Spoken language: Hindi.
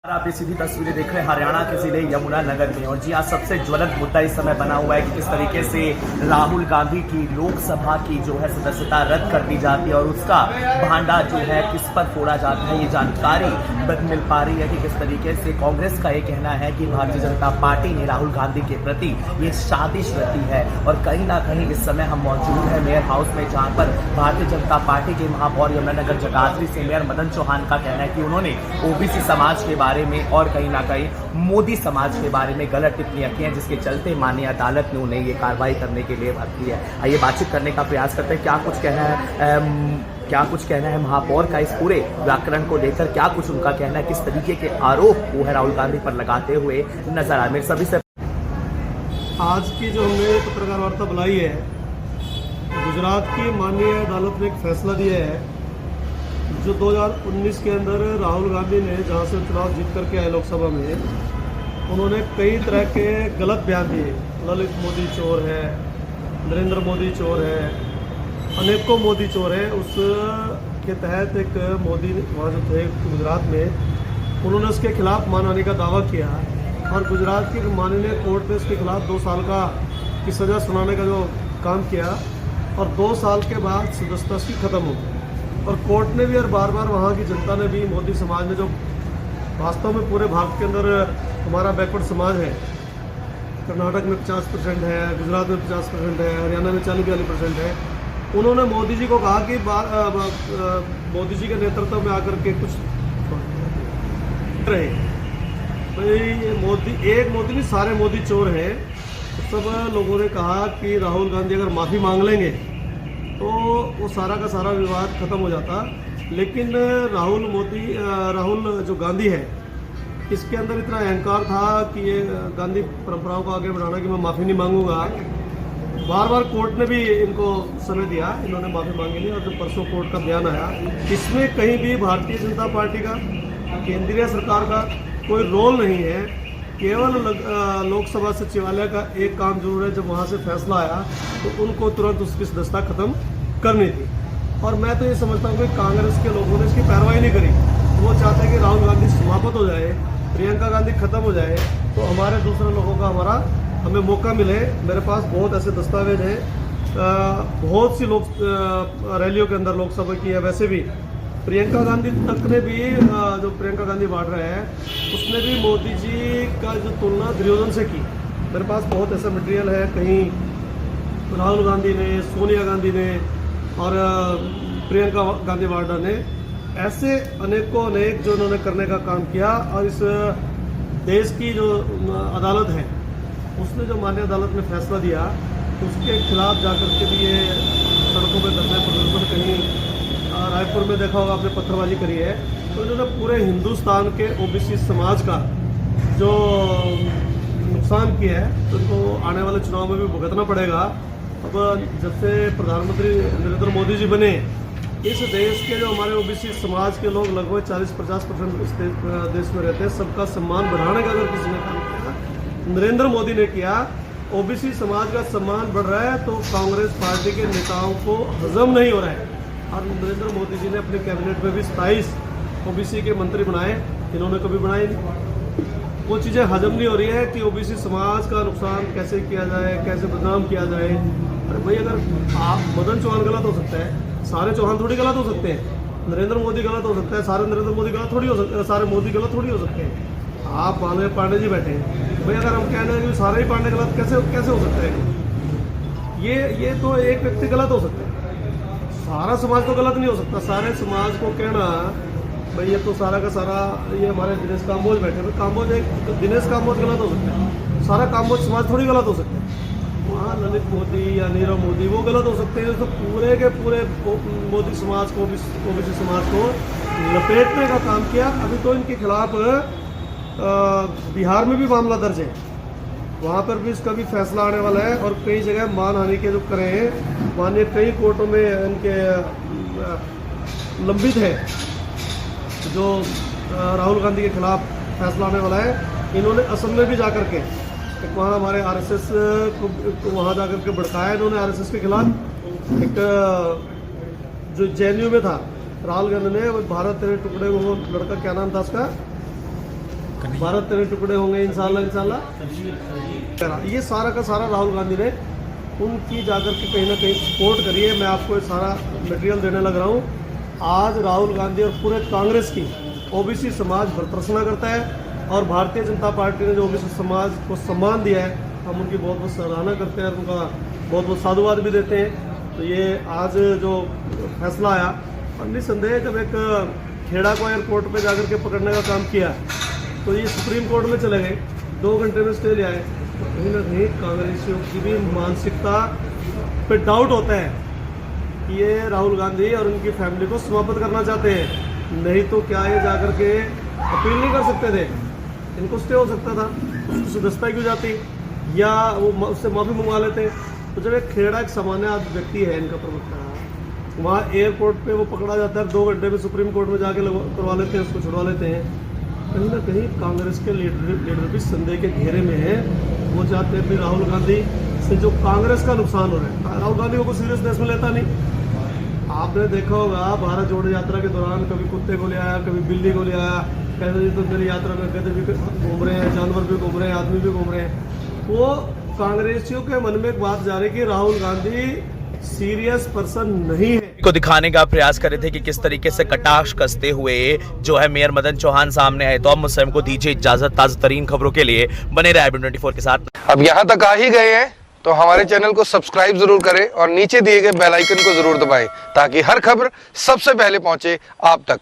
आप ये सीधी तस्वीरें देख रहे हैं हरियाणा के जिले यमुनानगर में। और जी आज सबसे ज्वलंत मुद्दा इस समय बना हुआ है कि किस तरीके से राहुल गांधी की लोकसभा की जो है सदस्यता रद्द कर दी जाती है और उसका भांडा जो है किस पर फोड़ा जाता है, ये जानकारी मिल पा रही है कि किस तरीके से कांग्रेस का ये कहना है कि भारतीय जनता पार्टी ने राहुल गांधी के प्रति ये साजिश रची है। और कहीं ना कहीं इस समय हम मौजूद हैं मेयर हाउस में, जहां पर भारतीय जनता पार्टी के महापौर यमुनानगर जगाधरी से मेयर मदन चौहान का कहना है कि उन्होंने ओबीसी समाज के बारे में और कहीं ना कहीं मोदी समाज के बारे में गलत टिप्पणियां की हैं, जिसके चलते माननीय अदालत ने उन्हें ये कार्रवाई करने के लिए बात की है। आइए बातचीत करने का प्रयास करते हैं, क्या कुछ कहना है महापौर का इस पूरे व्याकरण को लेकर, क्या कुछ उनका कहना है, किस तरीके के आरोप वो है राहुल गांधी पर लगाते हुए नजर आए। मेरे सभी से आज की जो हमने पत्रकार वार्ता बुलाई है, गुजरात की माननीय अदालत ने एक फैसला दिया है जो 2019 के अंदर राहुल गांधी ने जहां से चुनाव जीत करके आए लोकसभा में, उन्होंने कई तरह के गलत बयान दिए। ललित मोदी चोर है, नरेंद्र मोदी चोर है, अनेकों मोदी चोर है। उस के तहत एक मोदी वहाँ जो थे गुजरात में, उन्होंने उसके खिलाफ मानहानि का दावा किया और गुजरात की माननीय कोर्ट ने उसके खिलाफ 2 साल की सज़ा सुनाने का जो काम किया और 2 साल के बाद सदस्यता उसकी ख़त्म हो गई। और कोर्ट ने भी और बार बार वहाँ की जनता ने भी मोदी समाज में, जो वास्तव में पूरे भारत के अंदर हमारा बैकवर्ड समाज है, कर्नाटक में 50% है, गुजरात में 50% है, हरियाणा में 40-42% है, उन्होंने मोदी जी को कहा कि मोदी जी के नेतृत्व में आकर के कुछ रहे भाई। मोदी नहीं, सारे मोदी चोर हैं। सब लोगों ने कहा कि राहुल गांधी अगर माफ़ी मांग लेंगे तो वो सारा का सारा विवाद खत्म हो जाता। लेकिन राहुल जो गांधी है, इसके अंदर इतना अहंकार था कि ये गांधी परंपराओं को आगे बढ़ाना कि मैं माफ़ी नहीं मांगूंगा। बार बार कोर्ट ने भी इनको समय दिया, इन्होंने माफ़ी मांगी नहीं। और जो परसों कोर्ट का बयान आया, इसमें कहीं भी भारतीय जनता पार्टी का, केंद्रीय सरकार का कोई रोल नहीं है। केवल लोकसभा सचिवालय का एक काम जरूर है, जब वहाँ से फैसला आया तो उनको तुरंत उसकी सदस्यता खत्म करनी थी। और मैं तो ये समझता हूँ कि कांग्रेस के लोगों ने इसकी कार्रवाई नहीं करी। वो चाहते हैं कि राहुल गांधी समाप्त हो जाए, प्रियंका गांधी खत्म हो जाए, तो हमारे दूसरे लोगों का हमें मौका मिले। मेरे पास बहुत ऐसे दस्तावेज हैं, बहुत सी रैलियों के अंदर लोकसभा की है। वैसे भी प्रियंका गांधी तक ने भी, जो प्रियंका गांधी वाड्रा है, उसने भी मोदी जी का जो तुलना दुर्योधन से की। मेरे पास बहुत ऐसा मटेरियल है, कहीं राहुल गांधी ने, सोनिया गांधी ने और प्रियंका गांधी वाड्रा ने ऐसे अनेक जो उन्होंने करने का काम किया। और इस देश की जो अदालत है, उसने जो माननीय अदालत ने फैसला दिया, उसके खिलाफ जाकर के भी ये सड़कों पर धरना प्रदर्शन, कहीं रायपुर में देखा होगा आपने, पत्थरबाजी करी है। तो इन्होंने पूरे हिंदुस्तान के ओबीसी समाज का जो नुकसान किया है, तो उनको आने वाले चुनाव में भी भुगतना पड़ेगा। अब जब से प्रधानमंत्री नरेंद्र मोदी जी बने, इस देश के जो हमारे ओबीसी समाज के लोग लगभग 40-50% इस देश में रहते हैं, सबका सम्मान बढ़ाने का अगर किसी ने काम किया, नरेंद्र मोदी ने किया। ओबीसी समाज का सम्मान बढ़ रहा है तो कांग्रेस पार्टी के नेताओं को हजम नहीं हो रहा है। और नरेंद्र मोदी जी ने अपने कैबिनेट में भी 27 ओबीसी के मंत्री बनाए, इन्होंने कभी बनाए नहीं। वो चीज़ें हजम नहीं हो रही है कि ओबीसी समाज का नुकसान कैसे किया जाए, कैसे बदनाम किया जाए। अरे भाई, अगर आप मदन चौहान गलत हो सकता है, सारे चौहान थोड़ी गलत हो सकते हैं। नरेंद्र मोदी गलत हो सकता है, सारे नरेंद्र मोदी गलत थोड़ी हो सकते, सारे मोदी गलत थोड़ी हो सकते हैं। आप माननीय पांडे जी बैठे हैं भाई, अगर हम कहना है कि सारे ही पांडे गलत कैसे हो सकता है? ये तो एक व्यक्ति गलत हो सकता है, सारा समाज तो गलत नहीं हो सकता। सारे समाज को कहना भाई ये तो सारा का सारा, ये हमारे दिनेश काम्बोज बैठे हैं, काम्बोज एक दिनेश काम्बोज गलत हो सकता है, सारा काम्बोज समाज थोड़ी गलत हो सकता है। वहाँ ललित मोदी या नीरव मोदी वो गलत हो सकते हैं, तो पूरे के पूरे मोदी समाज को, ओबीसी समाज को लपेटने का काम किया। अभी तो इनके खिलाफ बिहार में भी मामला दर्ज है, वहाँ पर भी इसका भी फैसला आने वाला है। और कई जगह मानहानि के जो करे हैं, माननीय कई कोर्टों में इनके लंबित है, जो राहुल गांधी के खिलाफ फैसला आने वाला है। इन्होंने असम में भी जाकर के वहाँ हमारे आरएसएस को वहाँ जाकर के भड़काया इन्होंने, आरएसएस के खिलाफ। एक जो जेएनयू में था, राहुल गांधी ने भारत तेरे टुकड़े, वो लड़का क्या नाम था उसका, भारत तेरे टुकड़े होंगे इंशाल्लाह इंशाल्लाह। ये सारा का सारा राहुल गांधी ने उनकी जाकर के कहीं ना कहीं सपोर्ट करी है। मैं आपको ये सारा मटेरियल देने लग रहा हूँ। आज राहुल गांधी और पूरे कांग्रेस की ओबीसी समाज भर्त्सना करता है और भारतीय जनता पार्टी ने जो ओबीसी समाज को सम्मान दिया है, हम उनकी बहुत बहुत सराहना करते हैं और उनका बहुत बहुत साधुवाद भी देते हैं। तो ये आज जो फैसला आया, और निसंदेह जब एक खेड़ा को एयरपोर्ट पे जाकर के पकड़ने का काम किया तो ये सुप्रीम कोर्ट में चले गए, 2 घंटे में स्टे ले आए। तो कहीं ना कहीं कांग्रेसियों की भी मानसिकता पे डाउट होता है कि ये राहुल गांधी और उनकी फैमिली को समाप्त करना चाहते हैं। नहीं तो क्या ये जाकर के अपील नहीं कर सकते थे, इनको स्टे हो सकता था, उसकी सदस्यता क्यों जाती या वो उससे माफ़ी मंगवा लेते। तो जब एक खेड़ा एक सामान्य व्यक्ति है इनका प्रवक्ता, वहाँ एयरपोर्ट पे वो पकड़ा जाता है, 2 घंटे में सुप्रीम कोर्ट में जाके करवा लेते हैं, उसको छुड़वा लेते हैं। कहीं ना कहीं कांग्रेस के लीडर भी संदेह के घेरे में है। वो चाहते हैं कि राहुल गांधी से जो कांग्रेस का नुकसान हो रहा है, राहुल गांधी को कोई सीरियसनेस में लेता नहीं। आपने देखा होगा भारत जोड़ो यात्रा के दौरान कभी कुत्ते को ले आया, कभी बिल्ली को ले आया, कहते जी तो मेरी यात्रा में कहते भी घूम रहे हैं, जानवर भी घूम रहे हैं, आदमी भी घूम रहे हैं। वो कांग्रेसियों के मन में एक बात जा रही है कि राहुल गांधी सीरियस पर्सन नहीं है। को दिखाने का प्रयास कर रहे थे कि किस तरीके से कटाक्ष कसते हुए जो है मेयर मदन चौहान सामने आए। तो अब मुझसे को दीजिए इजाजत, ताजा तरीन खबरों के लिए बने रहे IB24 के साथ। अब यहाँ तक आ ही गए हैं तो हमारे चैनल को सब्सक्राइब जरूर करें और नीचे दिए गए बेल आइकन को जरूर दबाएं ताकि हर खबर सबसे पहले पहुंचे आप तक।